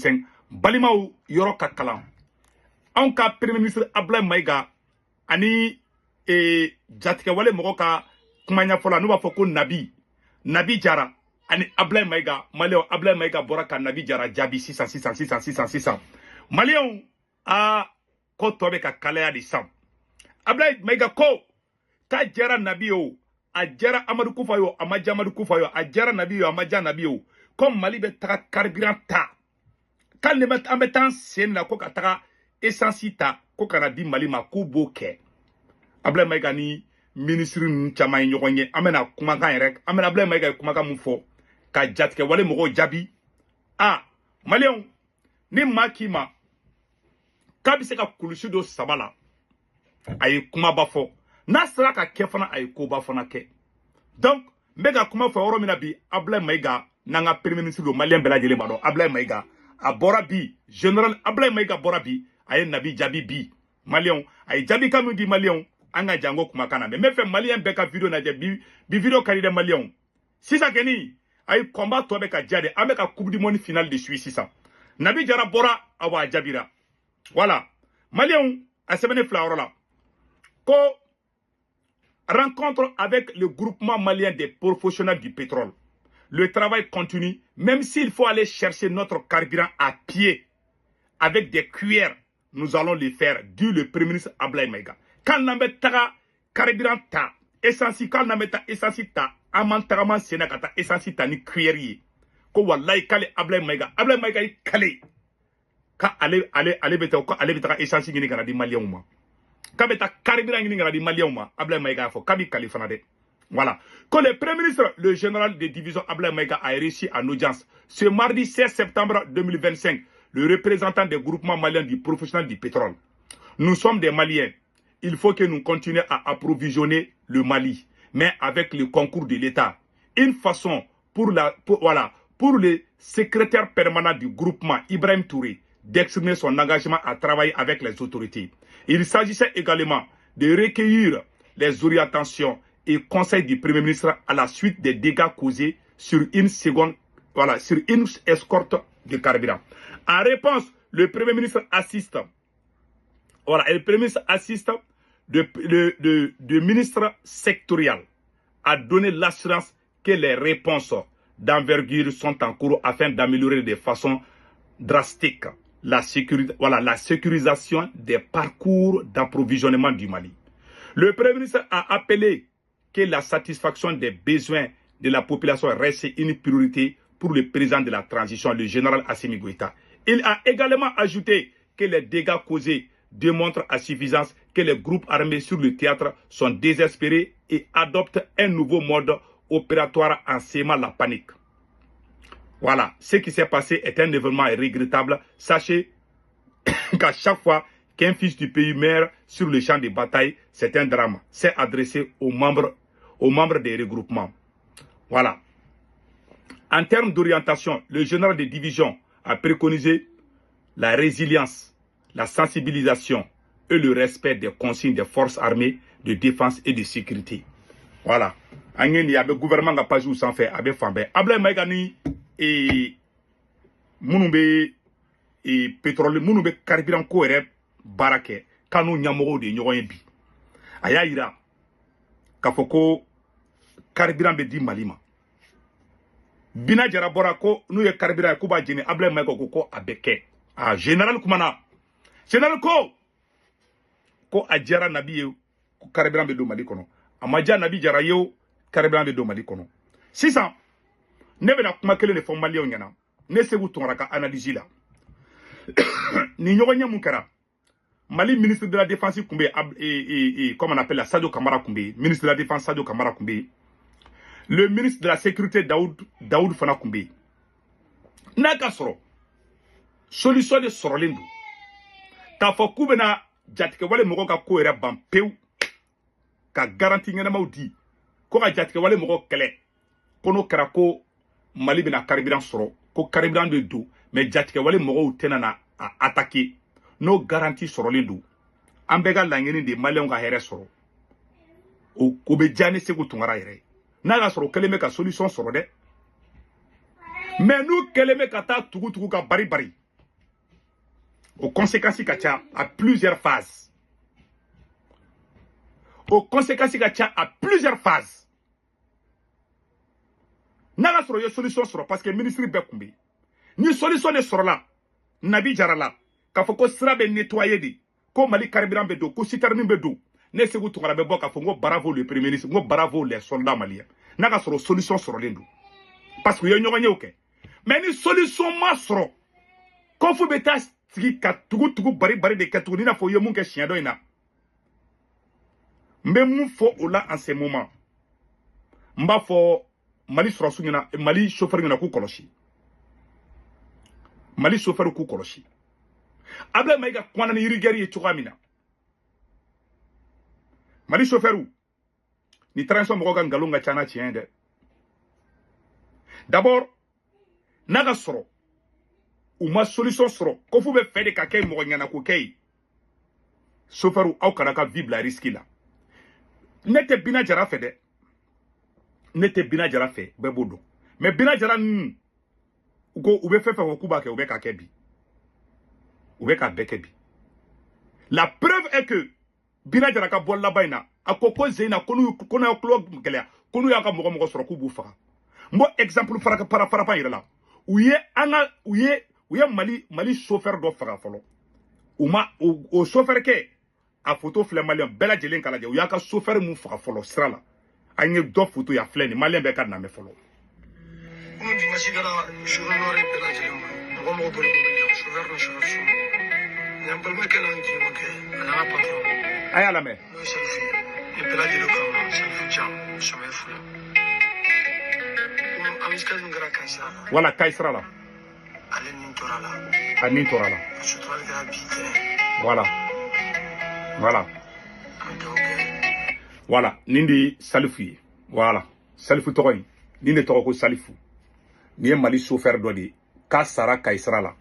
2025 balimaw yoro ka kalan an ka premier ministre Abdoulaye Maïga ani jatigɛ wale mɔgɔ ka kuma ɲɛfɔ la n'u b'a fɔ ko Nabi Jara ani Abdoulaye Maïga maliyɛnw Abdoulaye Maïga bɔra ka Nabi Jara jaabi sisan maliyɛnw ko tɔ bɛ ka kalaya de sisan Abdoulaye Maïga ko k'a jɛra Nabi o a jɛra Amadu Kufa yo a ma diya Amadu Kufa yo a jɛra Nabi yo a ma diya Nabi yo ko Mali bɛ taga carburant ta k'ale an bɛ taa sen na ko ka taga essence ta ko kana di Mali ma k'u b'o kɛ Abdoulaye Maïga ni ministre ninnu caman ye ɲɔgɔn ye an bɛna kumakan yɛrɛ an bɛna Abdoulaye Maïga ye kumakan mun fɔ ka jatigɛ wale mɔgɔw jaabi maliyɛnw ni maa k'i ma k'a bɛ se ka kulusi don saba la a ye kumaba fɔ n'a sera ka kɛ fana a ye koba fana kɛ donc n bɛ ka kuma fɔ yɔrɔ min na bi Abdoulaye Maïga n'an ka premier ministre don maliyɛn bɛɛ lajɛlen b'a dɔn Abdoulaye Maïga a bɔra bi général Abdoulaye Maïga bɔra bi a ye Nabi jaabi bi maliyɛnw a ye jaabi kan min di maliyɛnw an ka jango kumakan na mais n bɛ fɛ maliyɛn bɛɛ ka video lajɛ bi video ka di dɛ maliyɛnw sisan kɛni a ye combat tɔ bɛ ka diya de an bɛ ka coupe du monde finale de suit sisan Nabi Jara bɔra awa a jaabira voilà maliyɛnw a sɛbɛnni fila yɔrɔ la ko rencontre avec le groupement malien des professionnels du pétrole. Le travail continue, même s'il faut aller chercher notre carburant à pied avec des cuillères, nous allons le faire, dit le Premier ministre Abdoulaye Maïga. Quand on a taga carburant ta, essence, quand on a essence ta, amantarama senakata essence ta ni cuillère. Ko wallahi kale Abdoulaye Maïga yi kale. Ka ale beta essence ngini kana di malien ma. Kabeta carburant ngini ngara di malien ma Abdoulaye Maïga fo kabi kalifana de voilà quand le premier ministre le général de division Abdoulaye Maïga a réussi en audience ce mardi 16 septembre 2025 le représentant des groupements maliens du professionnel du pétrole. Nous sommes des Maliens, il faut que nous continuions à approvisionner le Mali mais avec le concours de l'État. Une façon pour le secrétaire permanent du groupement Ibrahim Touré d'exprimer son engagement à travailler avec les autorités. Il s'agissait également de recueillir les orientations et conseils du Premier ministre à la suite des dégâts causés sur une escorte de carburant. En réponse, le Premier ministre assiste, le ministre sectoriel a donné l'assurance que les réponses d'envergure sont en cours afin d'améliorer de façon drastique la sécurisation des parcours d'approvisionnement du Mali. Le Premier ministre a appelé que la satisfaction des besoins de la population reste une priorité pour le président de la transition, le général Assimi Goïta. Il a également ajouté que les dégâts causés démontrent à suffisance que les groupes armés sur le théâtre sont désespérés et adoptent un nouveau mode opératoire en sémant la panique. Voilà, ce qui s'est passé est un événement regrettable. Sachez qu'à chaque fois qu'un fils du pays meurt sur le champ de bataille, c'est un drame. C'est adressé aux membres des regroupements. Voilà. En termes d'orientation, le général de division a préconisé la résilience, la sensibilisation et le respect des consignes des forces armées de défense et de sécurité. Voilà. Il y a le gouvernement qui n'a pas joué sans faire. Abdoulaye Maïga ni Mounoube et pétrole, Mounoube carburant ko ere barake, kanu nyamogo de nyoyen bi. Aya ira, kafoko carburant be di malima. Bina jara bora ko, nou ye carburant ko ba jene, Abdoulaye Maïga ko abeke. Général Koumana. Général ko a jara nabi ye, ko carburant be do mali kono. Amadja nabi jara yo, carburant be do mali kono. 600. Ne bena kuma kelen de fɔ maliyɛnw ɲɛna ne segu tɔngara ka analyse la ni ɲɔgɔn ɲɛ mun kɛra Mali ministre de la défense kun bɛ comme on appelle la Sadio Kamara kun bɛ ministre de la défense Sadio Kamara kun bɛ le ministre de la sécurité Daoud fana kun bɛ n'a ka sɔrɔ solution de sɔrɔlen don k'a fɔ k'u bɛna jatigɛ wale mɔgɔw ka ko yɛrɛ ban pewu ka garantie ɲɛnamaw di ko ka jatigɛ wale mɔgɔw kɛlɛ ko n'o kɛra ko Mali bena carburant sɔrɔ ko carburant de do mais jatigɛ wale mɔgɔw tɛna na a attaquer n'o garantie sɔrɔlen do an bɛɛ ka laɲini de maliyɛnw ka hɛrɛ sɔrɔ o bɛ diya ne Segu Tunkara yɛrɛ n'a y'a sɔrɔ kɛlen bɛ ka solution sɔrɔ dɛ mais n'u kɛlen bɛ ka taa tugu ka bari aux conséquences à plusieurs phases. Aux conséquences à plusieurs phases. N'a pas de solution parce que le ministre Bekoumbi. Ni solution ne sera là. Nabi Jarala. K'a faut que sera nettoyé de. Ko Mali carburant be do, ko citerne be do. Ne se vous tourna be bo k'a faut ngo bravo le premier ministre, ngo bravo les soldats maliens. N'a pas de solution sur l'Indou. Parce que y a une ok. Mais ni solution ma sera. Quand vous mettez tigi ka tugu bari de katugu na fo yo mun ke chien do ina. Mbe mun fo ola en ce moment. Mba fo Mali sura sunyana Mali chauffeur ngana ku koloshi. Mali chauffeur ku koloshi. Abla maiga kwana ni irigeri e chugamina. Mali chauffeur ni transo mo ga ngalunga chana chiende. D'abord naga soro ou ma solution soro ko fu be fede ka kay mo ngana ko kay chauffeur au kanaka vivre la risque là. Nete bina jara fede. Nete bina jara fe bebodo. Mais bina jara ko ube fe ko kuba ke ube ka kebi. Ube ka bekebi. La preuve est que bina jara ka bol la baina akoko zeina konu ya klo gele konu ya ka mo soro ku bu fa. Mo exemple para pa ira uye Mali chauffeur do faga folo o chauffeur ke a photo flé malien bela jelen kala je uya ka chauffeur mu faga folo srala anye do photo ya flé ni malien be ka na me folo on dit masigara chauffeur no re bela jelen mo bolo chauffeur no chauffeur nyam bal me kala ngi mo ke ala patron aya la me no selfie e bela jelen ko selfie jam sama fula voilà Kaisra là. Anin Torala. Voilà. Voilà. Voilà. Nindi Salifu. Voilà. Salifu Togoy. Nindi Togo Salifu. Ni Mali chauffeur d'odi. Kasara Kaisra là.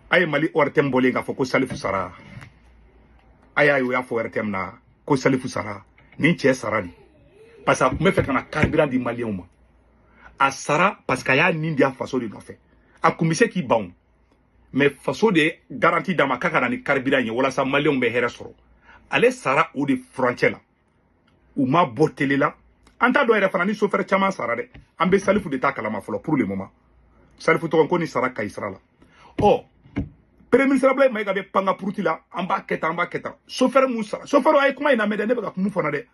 Aye Mali ortem bolinga foko Salifu Sara. Aye ya fo ortem na ko Salifu Sara. Ni che Sarani. Parce que me fait qu'on a carburant du malien a Sara parce qu'il y a une India façon de faire. A commissaire qui bon. Mais façon de garantie dans ma caca ni carburant y wala sa malien be here soro. Ale Sara ou de frontière là. Ou ma botele là. Anta do era fanani chauffeur chama Sara de. Ambe Salifu de ta kalama folo pour le moment. Salifu to ko ni Sara Kaisra là. Oh. Premier ministre Blay may gabe panga pruti là amba keta. Chauffeur Moussa. Chauffeur ay kuma ina mede ne be ka kumu fona de.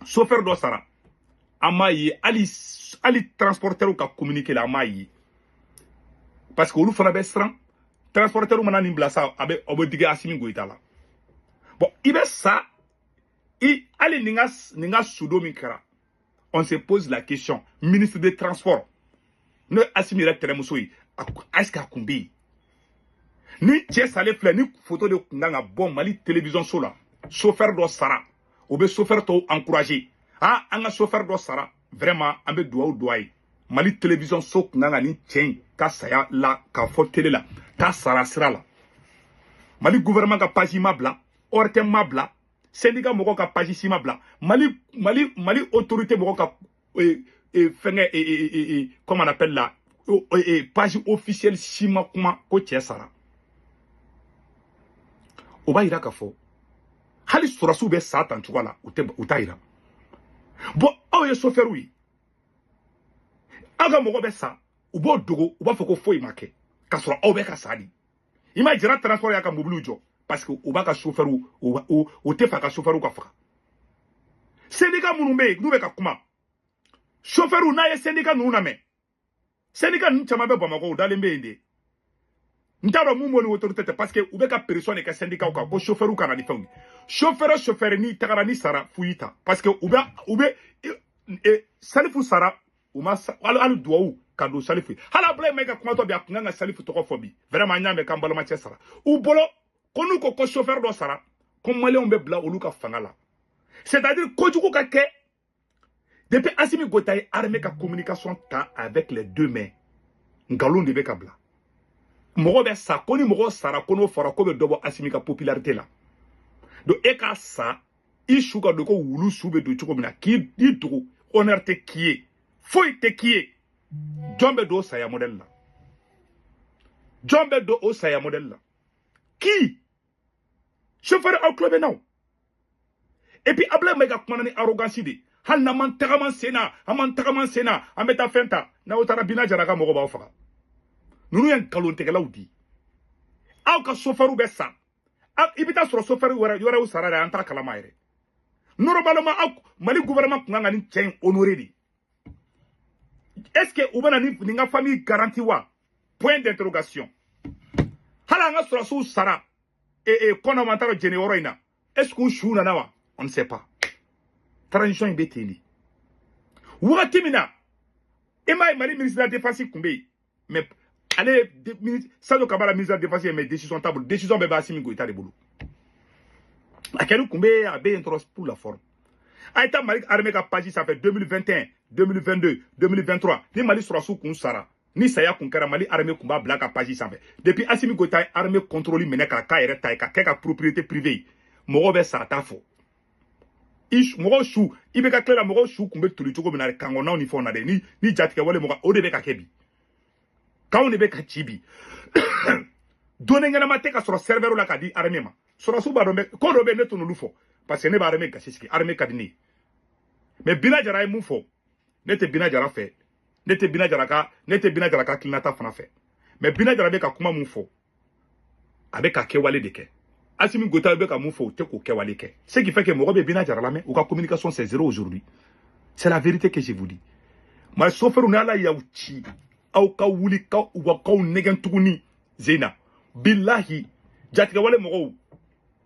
Chauffeur do Sara amayi ali transporteur ka communiquer la amayi parce que olu fana be stran transporteur mana ni blasa abe obodige Assimi Goïta la bon ibe ça ali ninga sudo min kara on se pose la question ministre des transports ne Assimi ra teremuso yi est-ce que akumbi ni tche sale fle ni photo de nganga bon Mali télévision sola chauffeur do Sara ou be chauffeur to encourager ah anga chauffeur do Sara vraiment ambe doai Mali télévision sok nanga ni tien ka saya la ka fo télé la ka Sara sira la Mali gouvernement ka page mabla ortem mabla syndicat moko ka page si mabla Mali autorité moko ka comment on appelle la page officielle sima kuma ko tien Sara oba ira ka fo hali surasu be satan chugala utaira bon aw ye chauffeur wi aga mogo be sa ubo dogo uba foko foi make ka sura aw be ka sadi ima jira transport ya ka mobile jo parce que uba ka chauffeur o te fa ka chauffeur ka fa syndicat munumbe nube ka kuma chauffeur na ye syndicat nuna me syndicat nchama be bamako udalembe ende ntaro mumo ni autorité parce que ube ka personne ka syndicat ko chauffeur ka na di fengi chauffeur ni tagara ni Sara fuita parce que ube Salifu Sara uma alu duau kado Salifu hala blay mega kuma to bia kunga Salifu to fobi vraiment nyame ka mbalo ma che Sara u bolo konu ko chauffeur do Sara comme malé on be bla oluka fangala c'est-à-dire ko juko ka ke depuis Assimi Goïta armée ka communication ta avec les deux mains ngalon de beka bla mogo be sa koni mogo Sara kono fora ko be dobo Assimi ka popularité là do eka sa ishuka do ko wulu sube do chuko mina ki ditu honneur te kié foi te kié jombe do sa ya modèle là John Bedo o saya modèle là. Qui? Chauffeur au club non. Et puis Ablaye Maïga kuma ni arrogance de. Hal na man tagaman sena, aman tagaman sena, ameta fenta. Na otara bina jaraka mogo ba ofaka. Nunu yan kalon tegela udi. Aw ka chauffeur be sa. Ibita sur chauffeur yora usara da anta kala maire. Normalement Mali gouvernement kunga ni tien honoré di. Est-ce que ubana ni nga famille garantie wa? Point d'interrogation. Hala nga sur so sara kono mantaro jene oroina. Est-ce que shuna nawa? On ne sait pas. Transition ibeteli. Wati mina. Ema Mali ministre de la défense kumbe. Mais allez ça do kabala ministre de la défense mais décision table décision beba asimi go ita de bolo. Akelu kumbe abe intros pour la forme. Aïta Mali armée ka pagi ça fait 2021, 2022, 2023. Ni Mali sera sous kun sara. Ni saya kun kara Mali armée kumba blaka pagi ça fait. Depuis asimi go ita armée contrôle meneka ka ere ta ka propriété privée. Mogo be sa ta fo. Mogo chou ibe ka klela mogo chou kumbe tuli choko binare kango na uniforme na de ni jatike wale moga ode be ka kebi. Ka on be ka chibi. Donne ngana mate ka sur serveur la ka di armée ma. Sura suba rombe ko robe ne tunu lufo parce que ne ba armée ka siski armée ka dini. Mais bina jara e mufo. Ne te bina jara fe. Ne te bina jara ka klinata fana fe. Mais bina jara be ka kuma mufo. Abe ka ke wale de ke. Asimi Gota be ka mufo te ko ke wale ke. Ce qui fait que mogo be bina jara la mais ou ka communication c'est zéro aujourd'hui. C'est la vérité que je vous dis. Ma soferu na la ya uchi. Au ka wuli ka wa ka negen tuguni zena. Billahi jatika wale mogo.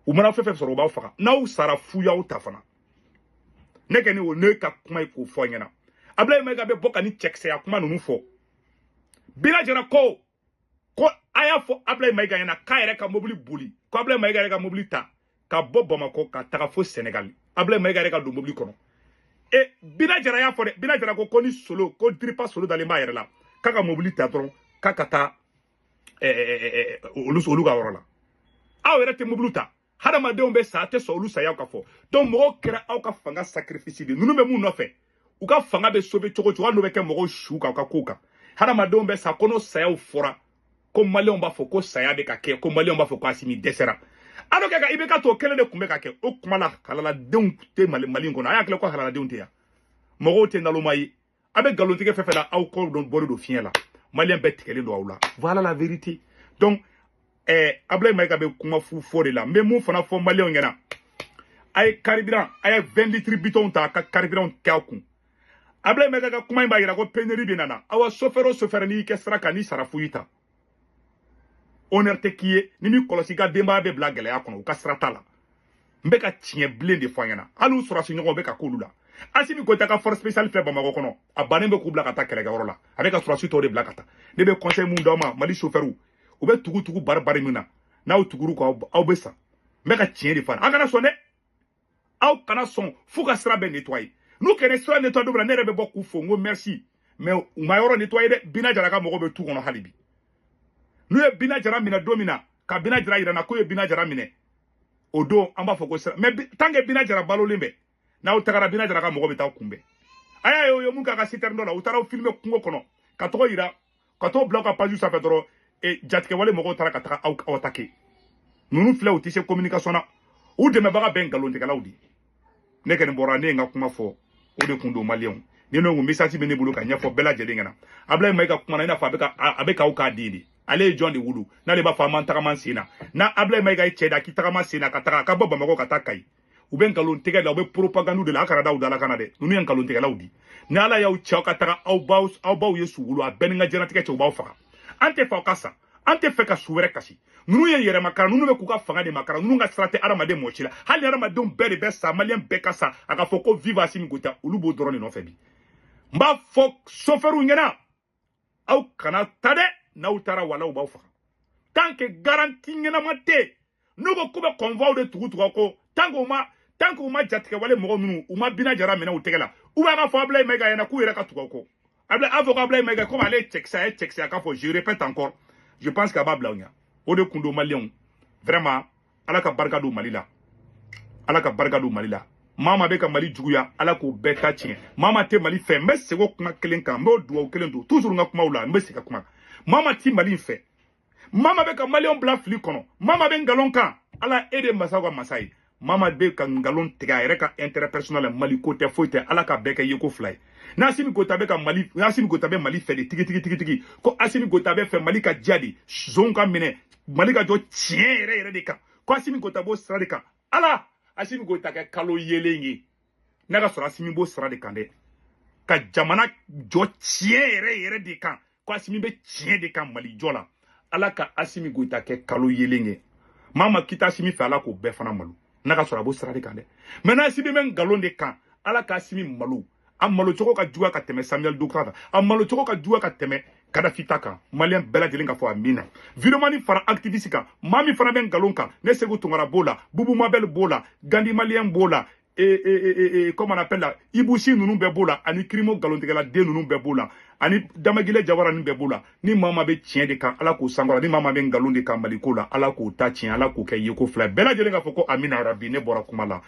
U mana fefe soro ba faka. Na u sara fuya u tafana. Neke ni o ne ka kuma ko fo nyana. Ablaye Maïga be boka ni check se ya kuma nunu fo. Bina jara ko aya fo Ablaye Maïga yana ka ere ka mobili buli. Ko Ablaye Maïga ere ka mobili ta ka bo Bamako ka taga fo Sénégal. Ablaye Maïga ere ka do mobili kono. E bina jara ya fo de bina jara ko ni solo ko dripa solo dans les maires là. Kaka mobili ta tron kaka ta olu ga worola. Aw ere te mobili ta. Hadama de ombe sa te so olu sa ya ka fo. Donc mo kera aw ka fanga sacrifice de. Nunu be mu no fe. U ka fanga be sobe choko choko no be ke mo shu ka kuka. Hadama de ombe sa kono sa ya fora. Ko Malion ba fo ko saya be ka ke ko Malion ba fo ko asimi desera. Ado ka ibe ka to kele de kumbe ka ke o kuma la halala deun te Malion kono aya kele ko halala deun te ya. Mo te ndalo mai abe galonti ke fefe la aw ko don bodo do fien la. Malien be tikele do awla. Voilà la vérité. Donc Ablaye Maïga be kuma fu fo de la mais mon fana fo Malion ngena. Ay carburant ay 20 litres biton ta ka carburant ka kun. Ablaye Maïga ka kuma imba ira ko pénurie bi nana. Awa chauffeur ni ke sara ka ni sara fuyita. Honnêteté qui est ni mi kolosi ka demba be bla gele akono u ka strata la mbeka tien blé de foyana alu sura si nyogo beka kolula asimi ko ta ka force spéciale fait Bamako kono abane be ku bla kata kele ga worola avec ka sura si to de bla kata de be conseil mu ndoma Mali chauffeur u be tugu barbar mina na u tuguru ko aw be sa mbeka tien de fana akana sonne aw kana son fu ka sra be nettoyer nous kene sra nettoyer do bla ne be bokku fo ngo merci mais mayoro nettoyer de bina jara ka mogo be tu kono halibi. Nous ye bina jara mina domina ka bina jara irana ko ye bina jara mine odo amba foko sera mais tange bina jara balo limbe na utagara bina jara ka mogo beta kumbe aya yo mun ka siter ndo la utara filme kungo kono ka to ira ka to block ka paju sa fedro e jatke wale mogo tara ka taka au atake nunu fle utise communication na ou de me baga ben galonte kala udi ne ken borane nga kuma fo o de kundo Malien ni no ngu message bene bulu ka nya fo bela jelingana Ablaye Maïga kuma na ina fa abeka u ka didi ale John de wulu na le ba fa man tagaman sina na Ablaye Maïga cheda ki tagaman sina ka taka ka boba mako ka takai u ben kalon tege la be propagande de la akara da udala kana de nunu yan kalon tege la udi na ala ya u chao ka taka au baw yesu wulu a ben nga jena tege che u baw fa ante fa kasa ante fe ka suwere kasi nunu ye yere makara nunu be ku ka fanga de makara nunu nga strate aramade mochila hali aramade on bere be sa Malien be kasa aka foko viva simi gota ulu bo drone no febi mba fok soferu ngena au kana tade na utara wala u bawfa tant que garantie ngena mate nugo kube convoi de tugu ko tango ma jatike wale mogo munu uma bina jara mena utegela uba ka fo Ablaye Maïga yana ku yere ka tugu ko Ablaye Maïga comme aller check ça ka fo je répète encore je pense qu'à Bablaounia o de kundo Malien vraiment alaka barka do Malila mama be ka Mali juguya ala ko beta tien mama te Mali fe mbese go kuma kelen kan mbo duwa kelen do toujours nga kuma ula mbese ka kuma mama ti Mali fe mama be ka malion bla fli kono mama be ngalon kan ala ede masawa masai mama be ka ngalon tiga yɛrɛ ka intérêt personnel mali ko tɛ foyi tɛ ala ka bɛɛ kɛ yeko fila ye n'Assimi Gota be ka mali Assimi Gota be mali fɛ de tigi ko Assimi Gota be fɛ mali ka diya de zon ka minɛ mali ka jɔ tiɲɛ yɛrɛ de kan ko Assimi Gota b'o sira de kan ala Assimi Gota kɛ kalo yelen ye n'a ka sɔrɔ Assimi b'o sira de kan dɛ ka jamana jɔ tiɲɛ yɛrɛ de kan ko Assimi be tiɲɛ de kan mali jɔ la ala ka Assimi Gota kɛ kalo yelen ye mama kita Assimi fɛ ala k'o bɛɛ fana malo n'a ka sɔrɔ a b'o sira de kan dɛ maintenant Assimi bɛ ngalon de kan ala ka Assimi malo a malo cogo ka juguya ka tɛmɛ Samuel Doukra kan a malo cogo ka juguya ka tɛmɛ Kadhafi ta kan malien bɛɛ lajɛlen ka fɔ amina vidéoman fara activiste kan maa min fana bɛ ngalon kan ne Segu Tunkara b'o la Boubou Mabel b'o la Gandi malien b'o la comment on appelle la Ibouchi nunu bɛɛ b'o la ani Krimo galontigɛla den nunu bɛɛ b'o la ani Damagile Jawara nin bɛɛ b'o la ni maa ma bɛ tiɲɛ de kan ala k'o sankɔrɔ ni maa ma bɛ ngalon de kan Maliko la ala k'o ta tiɲɛ ala k'o kɛ yeko fila bɛɛ lajɛlen ka fɔ ko amina rabi ne bɔra kuma la